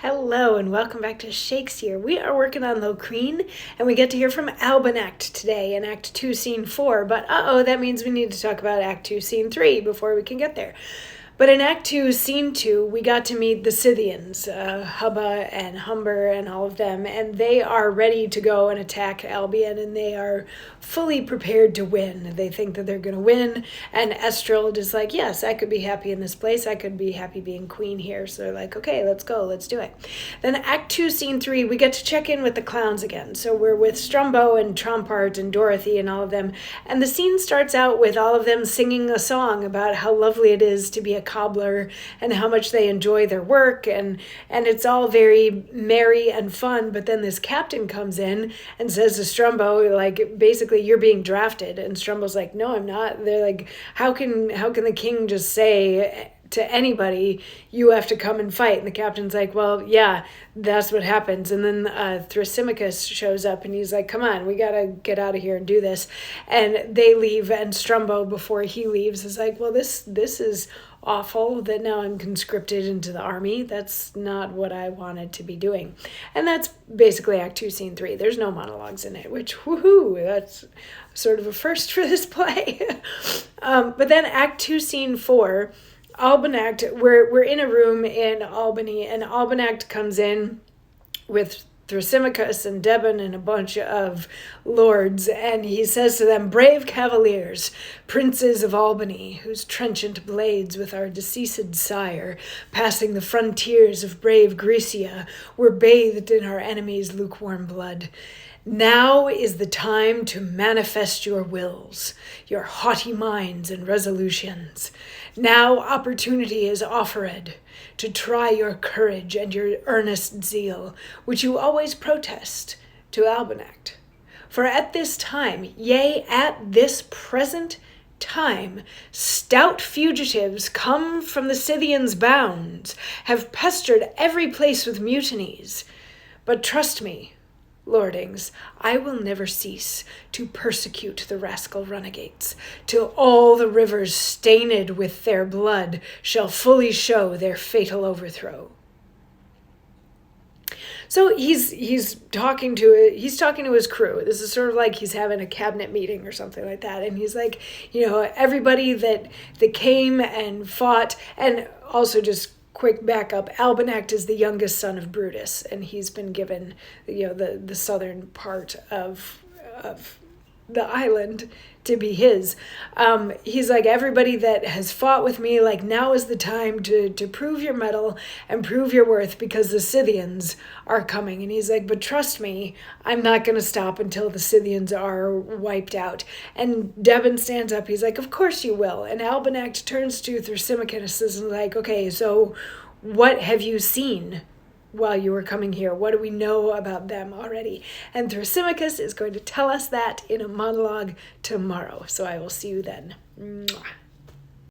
Hello and welcome back to Shakesyear. We are working on Locrine and we get to hear from Albanact today in Act 2, Scene 4. But that means we need to talk about Act 2, Scene 3 before we can get there. But in Act 2, Scene 2, we got to meet the Scythians, Hubba and Humber and all of them, and they are ready to go and attack Albion, and they are fully prepared to win. They think that they're going to win, and Estrald is like, yes, I could be happy in this place. I could be happy being queen here. So they're like, okay, let's go. Let's do it. Then Act 2, Scene 3, we get to check in with the clowns again. So we're with Strumbo and Trompart and Dorothy and all of them, and the scene starts out with all of them singing a song about how lovely it is to be a cobbler and how much they enjoy their work, and it's all very merry and fun. But then this captain comes in and says to Strumbo, like, basically, you're being drafted. And Strumbo's like, no, I'm not. They're like, how can the king just say to anybody, you have to come and fight? And the captain's like, well, yeah, that's what happens. And then Thrasymachus shows up and he's like, come on, we gotta get out of here and do this. And they leave, and Strumbo, before he leaves, is like, well, this is awful that now I'm conscripted into the army. That's not what I wanted to be doing. And that's basically Act 2, Scene 3. There's no monologues in it, which, woohoo, that's sort of a first for this play. But then Act 2, Scene 4, Albanact, we're in a room in Albany, and Albanact comes in with Thrasymachus and Debon and a bunch of lords, and he says to them, brave cavaliers, princes of Albany, whose trenchant blades with our deceased sire, passing the frontiers of brave Grecia, were bathed in our enemies' lukewarm blood. Now is the time to manifest your wills, your haughty minds and resolutions. Now opportunity is offered to try your courage and your earnest zeal, which you always protest to Albanact. For at this time, yea, at this present time, stout fugitives come from the Scythians' bounds, have pestered every place with mutinies. But trust me, lordings, I will never cease to persecute the rascal runagates, till all the rivers stained with their blood shall fully show their fatal overthrow. So he's talking to his crew. This is sort of like he's having a cabinet meeting or something like that. And he's like, everybody that came and fought, and also just quick backup, Albanact is the youngest son of Brutus, and he's been given, the southern part of the island to be his. He's like, everybody that has fought with me, like, now is the time to prove your mettle and prove your worth, because the Scythians are coming. And he's like, but trust me, I'm not going to stop until the Scythians are wiped out. And Debon stands up. He's like, of course you will. And Albanact turns to Thrasymachus and is like, okay, so what have you seen while you were coming here? What do we know about them already? And Thrasymachus is going to tell us that in a monologue tomorrow. So I will see you then. Mwah.